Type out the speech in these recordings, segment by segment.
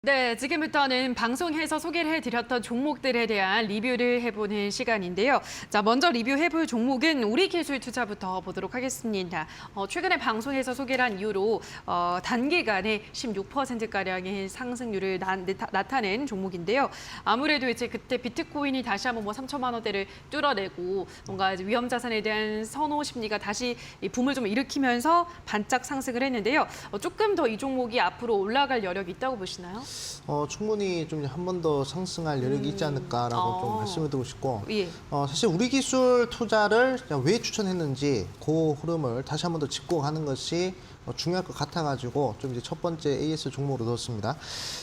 네, 지금부터는 방송에서 소개를 해드렸던 종목들에 대한 리뷰를 해보는 시간인데요. 자, 먼저 리뷰해볼 종목은 우리기술투자부터 보도록 하겠습니다. 최근에 방송에서 소개를 한 이후로 단기간에 16%가량의 상승률을 나타낸 종목인데요. 아무래도 이제 그때 비트코인이 다시 한번 3천만 원대를 뚫어내고 뭔가 이제 위험 자산에 대한 선호 심리가 다시 이 붐을 좀 일으키면서 반짝 상승을 했는데요. 조금 더 이 종목이 앞으로 올라갈 여력이 있다고 보시나요? 충분히 좀 한 번 더 상승할 여력이 있지 않을까라고 좀 말씀을 드리고 싶고, 예. 사실 우리 기술 투자를 왜 추천했는지 그 흐름을 다시 한 번 더 짚고 가는 것이 중요할 것 같아가지고 좀 이제 첫 번째 AS 종목으로 넣었습니다.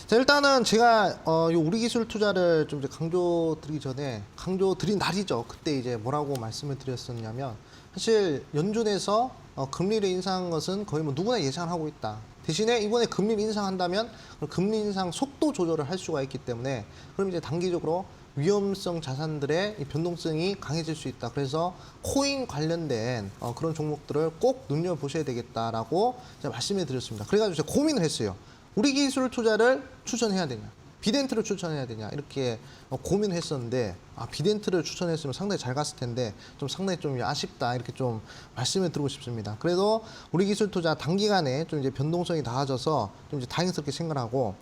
자, 일단은 제가 이 우리 기술 투자를 좀 이제 강조드리기 전에 강조드린 날이죠. 그때 이제 뭐라고 말씀을 드렸었냐면, 사실 연준에서 금리를 인상한 것은 거의 뭐 누구나 예상하고 있다. 대신에 이번에 금리를 인상한다면 금리 인상 속도 조절을 할 수가 있기 때문에 그럼 이제 단기적으로 위험성 자산들의 변동성이 강해질 수 있다. 그래서 코인 관련된 그런 종목들을 꼭 눈여보셔야 되겠다라고 제가 말씀을 드렸습니다. 그래가지고 제가 고민을 했어요. 우리 기술 투자를 추천해야 되냐, 비덴트를 추천해야 되냐, 이렇게 고민을 했었는데, 비덴트를 추천했으면 상당히 잘 갔을 텐데 좀 상당히 좀 아쉽다, 이렇게 좀 말씀을 드리고 싶습니다. 그래도 우리 기술 투자 단기간에 좀 이제 변동성이 낮아져서 좀 이제 다행스럽게 생각하고,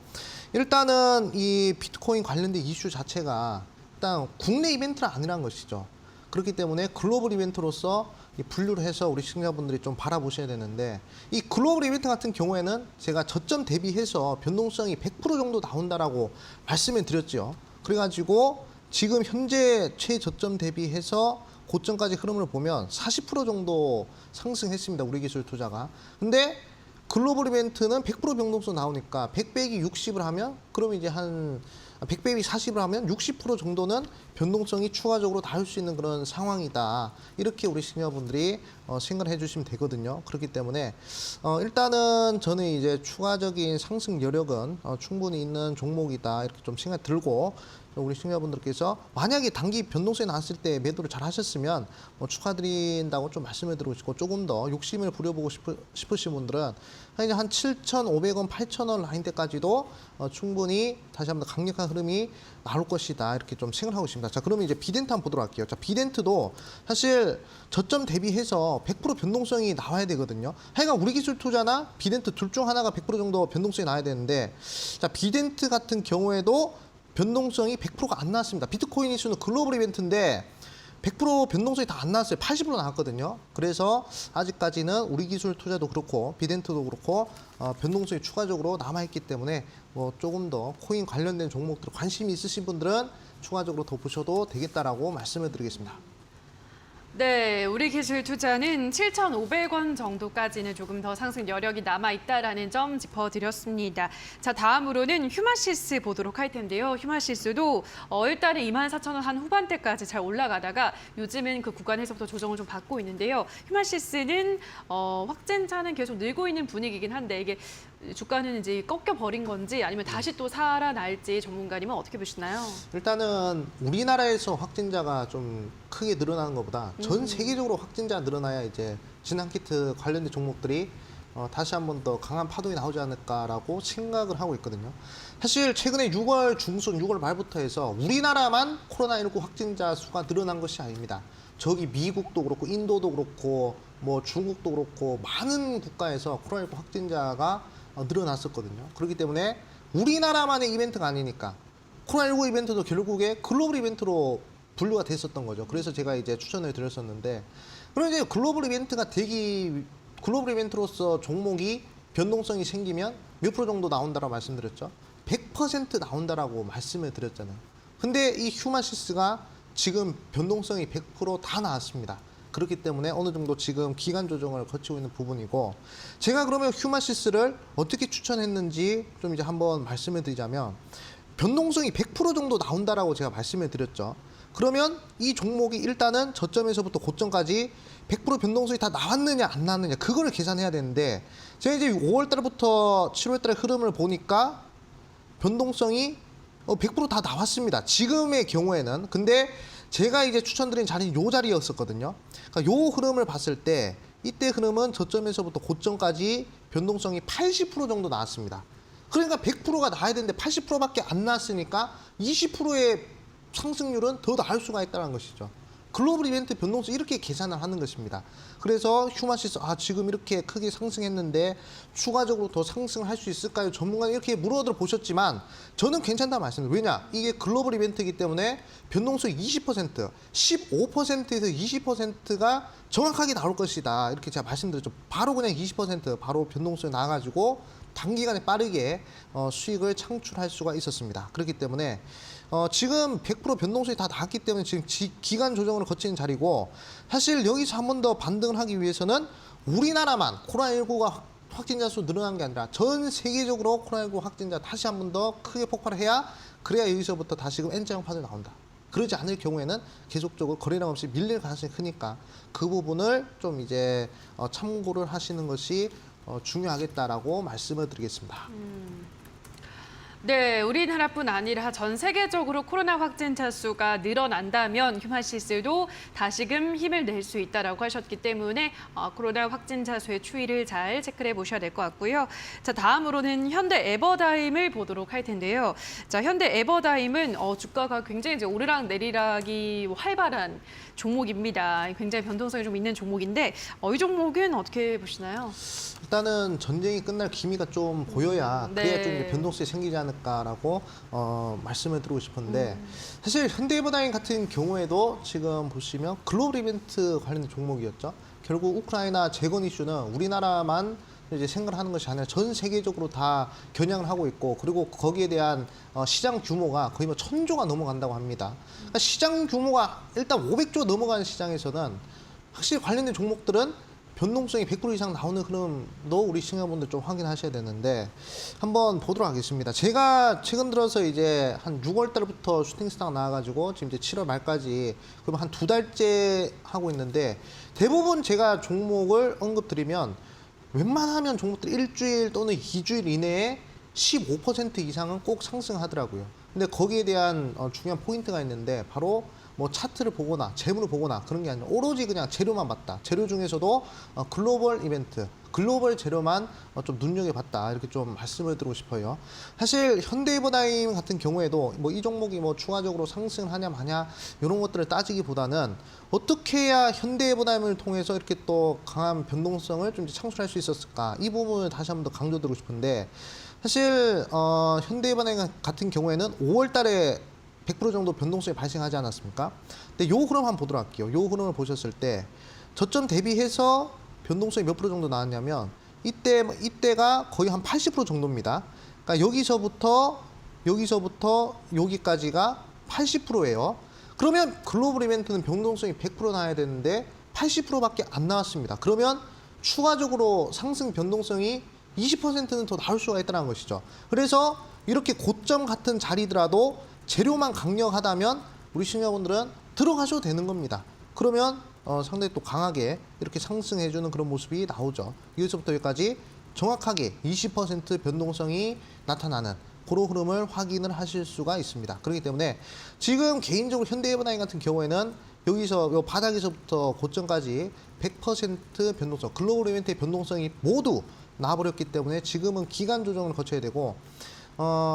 일단은 이 비트코인 관련된 이슈 자체가 일단 국내 이벤트는 아니란 것이죠. 그렇기 때문에 글로벌 이벤트로서 분류를 해서 우리 시청자분들이 좀 바라보셔야 되는데, 이 글로벌 이벤트 같은 경우에는 제가 저점 대비해서 변동성이 100% 정도 나온다라고 말씀을 드렸죠. 그래가지고 지금 현재 최저점 대비해서 고점까지 흐름을 보면 40% 정도 상승했습니다. 우리 기술 투자가. 근데 글로벌 이벤트는 100% 변동성 나오니까 100 빼기 60을 하면, 그러면 이제 한 100 빼기 40을 하면 60% 정도는 변동성이 추가적으로 나올 수 있는 그런 상황이다. 이렇게 우리 시청자분들이 생각을 해주시면 되거든요. 그렇기 때문에 일단은 저는 이제 추가적인 상승 여력은 충분히 있는 종목이다, 이렇게 좀 생각 들고, 우리 시청자분들께서 만약에 단기 변동성이 나왔을 때 매도를 잘 하셨으면 축하드린다고 좀 말씀을 드리고 싶고, 조금 더 욕심을 부려보고 싶으신 분들은 한 7,500원, 8,000원 라인대까지도 충분히 다시 한번 강력한 흐름이 나올 것이다, 이렇게 좀 생각하고 있습니다. 자, 그러면 이제 비덴트 한번 보도록 할게요. 자, 비덴트도 사실 저점 대비해서 100% 변동성이 나와야 되거든요. 하여간 우리 기술 투자나 비덴트 둘 중 하나가 100% 정도 변동성이 나와야 되는데, 자, 비덴트 같은 경우에도 변동성이 100%가 안 나왔습니다. 비트코인 이슈는 글로벌 이벤트인데 100% 변동성이 다 안 나왔어요. 80% 나왔거든요. 그래서 아직까지는 우리 기술 투자도 그렇고 비덴트도 그렇고 변동성이 추가적으로 남아있기 때문에 조금 더 코인 관련된 종목들 관심이 있으신 분들은 추가적으로 더 보셔도 되겠다라고 말씀을 드리겠습니다. 네, 우리 기술 투자는 7,500원 정도까지는 조금 더 상승 여력이 남아있다라는 점 짚어드렸습니다. 자, 다음으로는 휴마시스 보도록 할 텐데요. 휴마시스도 일단은 24,000원 한 후반대까지 잘 올라가다가 요즘은 그 구간에서부터 조정을 좀 받고 있는데요. 휴마시스는 확진자는 계속 늘고 있는 분위기긴 한데, 이게 주가는 이제 꺾여버린 건지 아니면 다시 또 살아날지 전문가님은 어떻게 보시나요? 일단은 우리나라에서 확진자가 좀 크게 늘어나는 것보다 전 세계적으로 확진자가 늘어나야 이제 진단키트 관련된 종목들이 다시 한 번 더 강한 파동이 나오지 않을까라고 생각을 하고 있거든요. 사실 최근에 6월 중순, 6월 말부터 해서 우리나라만 코로나19 확진자 수가 늘어난 것이 아닙니다. 저기 미국도 그렇고 인도도 그렇고 뭐 중국도 그렇고 많은 국가에서 코로나19 확진자가 늘어났었거든요. 그렇기 때문에 우리나라만의 이벤트가 아니니까 코로나19 이벤트도 결국에 글로벌 이벤트로 분류가 됐었던 거죠. 그래서 제가 이제 추천을 드렸었는데, 그럼 이제 글로벌 이벤트로서 종목이 변동성이 생기면 몇 프로 정도 나온다라고 말씀드렸죠. 100% 나온다라고 말씀을 드렸잖아요. 근데 이 휴마시스가 지금 변동성이 100% 다 나왔습니다. 그렇기 때문에 어느 정도 지금 기간 조정을 거치고 있는 부분이고, 제가 그러면 휴마시스를 어떻게 추천했는지 좀 이제 한번 말씀을 드리자면, 변동성이 100% 정도 나온다라고 제가 말씀을 드렸죠. 그러면 이 종목이 일단은 저점에서부터 고점까지 100% 변동성이 다 나왔느냐 안 나왔느냐, 그거를 계산해야 되는데, 제가 이제 5월 달부터 7월 달의 흐름을 보니까 변동성이 100% 다 나왔습니다. 지금의 경우에는. 근데 제가 이제 추천드린 자리는 요 자리였었거든요. 그러니까 요 흐름을 봤을 때, 이때 흐름은 저점에서부터 고점까지 변동성이 80% 정도 나왔습니다. 그러니까 100%가 나야 되는데 80%밖에 안 나왔으니까 20%의 상승률은 더 나을 수가 있다는 것이죠. 글로벌 이벤트 변동성 이렇게 계산을 하는 것입니다. 그래서 휴마시스 지금 이렇게 크게 상승했는데 추가적으로 더 상승을 할 수 있을까요? 전문가는 이렇게 물어들 보셨지만 저는 괜찮다 말씀드려요. 왜냐? 이게 글로벌 이벤트이기 때문에 변동성이 20%, 15%에서 20%가 정확하게 나올 것이다. 이렇게 제가 말씀드렸죠. 바로 그냥 20% 바로 변동성이 나와가지고 단기간에 빠르게 수익을 창출할 수가 있었습니다. 그렇기 때문에 지금 100% 변동성이 다 나왔기 때문에 지금 기간 조정을 거치는 자리고 사실 여기서 한 번 더 반등을 하기 위해서는 우리나라만 코로나19가 확진자 수 늘어난 게 아니라 전 세계적으로 코로나19 확진자 다시 한 번 더 크게 폭발을 해야 그래야 여기서부터 다시금 N자형 파동이 나온다. 그러지 않을 경우에는 계속적으로 거래량 없이 밀릴 가능성이 크니까 그 부분을 좀 이제 참고를 하시는 것이 중요하겠다라고 말씀을 드리겠습니다. 네, 우리나라뿐 아니라 전 세계적으로 코로나 확진자 수가 늘어난다면 휴마시스도 다시금 힘을 낼 수 있다라고 하셨기 때문에 코로나 확진자 수의 추이를 잘 체크해 보셔야 될 것 같고요. 자, 다음으로는 현대 에버다임을 보도록 할 텐데요. 자, 현대 에버다임은 주가가 굉장히 이제 오르락 내리락이 활발한 종목입니다. 굉장히 변동성이 좀 있는 종목인데 이 종목은 어떻게 보시나요? 일단은 전쟁이 끝날 기미가 좀 보여야 그래야 네. 좀 이제 변동성이 생기지 않을까라고 말씀을 드리고 싶은데 사실 현대에버다임 같은 경우에도 지금 보시면 글로벌 이벤트 관련된 종목이었죠. 결국 우크라이나 재건 이슈는 우리나라만 이제 생각하는 것이 아니라 전 세계적으로 다 겨냥을 하고 있고 그리고 거기에 대한 시장 규모가 거의 뭐 1000조가 넘어간다고 합니다. 그러니까 시장 규모가 일단 500조 넘어가는 시장에서는 확실히 관련된 종목들은 변동성이 100% 이상 나오는 흐름도 우리 시청자분들 좀 확인하셔야 되는데 한번 보도록 하겠습니다. 제가 최근 들어서 이제 한 6월 달부터 슈팅스타 나와가지고 지금 이제 7월 말까지 그럼 한 2달째 하고 있는데 대부분 제가 종목을 언급드리면 웬만하면 종목들 일주일 또는 2주일 이내에 15% 이상은 꼭 상승하더라고요. 근데 거기에 대한 중요한 포인트가 있는데 바로 뭐 차트를 보거나 재물을 보거나 그런 게 아니라 오로지 그냥 재료만 봤다. 재료 중에서도 글로벌 이벤트, 글로벌 재료만 좀 눈여겨봤다. 이렇게 좀 말씀을 드리고 싶어요. 사실 현대에버다임 같은 경우에도 뭐 이 종목이 뭐 추가적으로 상승을 하냐 마냐 이런 것들을 따지기보다는 어떻게 해야 현대에버다임을 통해서 이렇게 또 강한 변동성을 좀 창출할 수 있었을까? 이 부분을 다시 한번 더 강조드리고 싶은데 사실 현대에버다임 같은 경우에는 5월 달에 100% 정도 변동성이 발생하지 않았습니까? 근데 요 흐름 한번 보도록 할게요. 요 흐름을 보셨을 때 저점 대비해서 변동성이 몇 프로 정도 나왔냐면 이때가 거의 한 80% 정도입니다. 그러니까 여기서부터 여기까지가 80%예요. 그러면 글로벌 이벤트는 변동성이 100% 나와야 되는데 80%밖에 안 나왔습니다. 그러면 추가적으로 상승 변동성이 20%는 더 나올 수가 있다는 것이죠. 그래서 이렇게 고점 같은 자리더라도 재료만 강력하다면 우리 시청자분들은 들어가셔도 되는 겁니다. 그러면 상당히 또 강하게 이렇게 상승해주는 그런 모습이 나오죠. 여기서부터 여기까지 정확하게 20% 변동성이 나타나는 그런 흐름을 확인을 하실 수가 있습니다. 그렇기 때문에 지금 개인적으로 현대에버다임 같은 경우에는 여기서 요 바닥에서부터 고점까지 100% 변동성, 글로벌 이벤트의 변동성이 모두 나와버렸기 때문에 지금은 기간 조정을 거쳐야 되고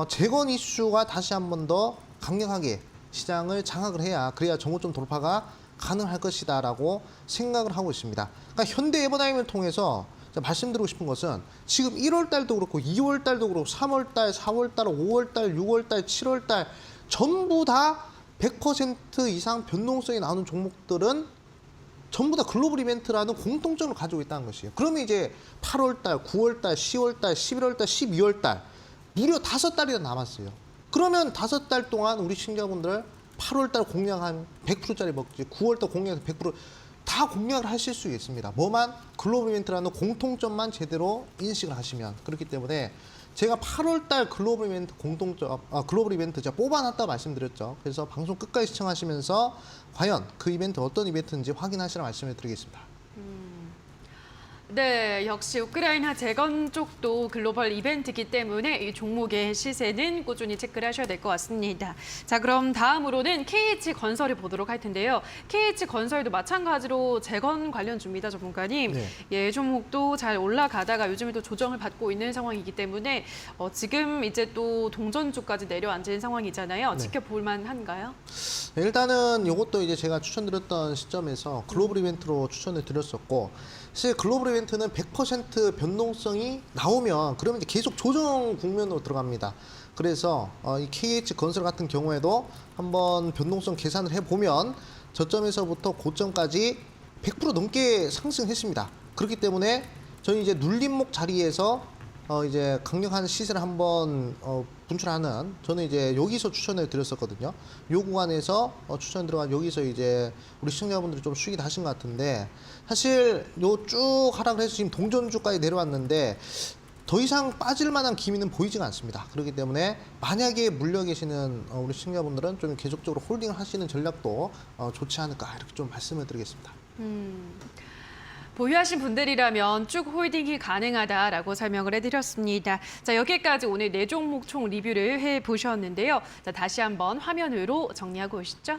재건 이슈가 다시 한 번 더 강력하게 시장을 장악을 해야 그래야 정고점 돌파가 가능할 것이다라고 생각을 하고 있습니다. 그러니까 현대에버다임을 통해서 말씀드리고 싶은 것은 지금 1월 달도 그렇고 2월 달도 그렇고 3월 달, 4월 달, 5월 달, 6월 달, 7월 달 전부 다 100% 이상 변동성이 나오는 종목들은 전부 다 글로벌 이벤트라는 공통점을 가지고 있다는 것이에요. 그러면 이제 8월 달, 9월 달, 10월 달, 11월 달, 12월 달 무려 5달이나 남았어요. 그러면 5달 동안 우리 시청자분들 8월 달 공략 한 100%짜리 먹지, 9월 달 공략해서 100%다 공략을 하실 수 있습니다. 뭐만 글로벌 이벤트라는 공통점만 제대로 인식을 하시면. 그렇기 때문에 제가 8월 달 글로벌 이벤트 글로벌 이벤트 제가 뽑아놨다 말씀드렸죠. 그래서 방송 끝까지 시청하시면서 과연 그 이벤트 어떤 이벤트인지 확인하시라 말씀을 드리겠습니다. 네, 역시 우크라이나 재건 쪽도 글로벌 이벤트이기 때문에 이 종목의 시세는 꾸준히 체크를 하셔야 될 것 같습니다. 자, 그럼 다음으로는 KH건설을 보도록 할 텐데요. KH건설도 마찬가지로 재건 관련 주입니다, 전문가님. 네. 예, 종목도 잘 올라가다가 요즘에 또 조정을 받고 있는 상황이기 때문에 지금 이제 또 동전주까지 내려앉은 상황이잖아요. 네. 지켜볼 만한가요? 네, 일단은 이것도 이제 제가 추천드렸던 시점에서 글로벌 이벤트로 추천을 드렸었고, 사실 글로벌 이벤트는 100% 변동성이 나오면 그러면 이제 계속 조정 국면으로 들어갑니다. 그래서 이 KH건설 같은 경우에도 한번 변동성 계산을 해보면 저점에서부터 고점까지 100% 넘게 상승했습니다. 그렇기 때문에 저희 이제 눌림목 자리에서 이제 강력한 시세를 한번 분출하는, 저는 이제 여기서 추천을 드렸었거든요. 요 구간에서 추천 들어간 여기서 이제 우리 시청자분들이 좀 수익이 나신 것 같은데, 사실 요 쭉 하락을 해서 지금 동전주까지 내려왔는데 더 이상 빠질 만한 기미는 보이지가 않습니다. 그렇기 때문에 만약에 물려 계시는 우리 시청자분들은 좀 계속적으로 홀딩을 하시는 전략도 좋지 않을까, 이렇게 좀 말씀을 드리겠습니다. 보유하신 분들이라면 쭉 홀딩이 가능하다라고 설명을 해드렸습니다. 자, 여기까지 오늘 4종목 총 리뷰를 해보셨는데요. 자, 다시 한번 화면으로 정리하고 오시죠.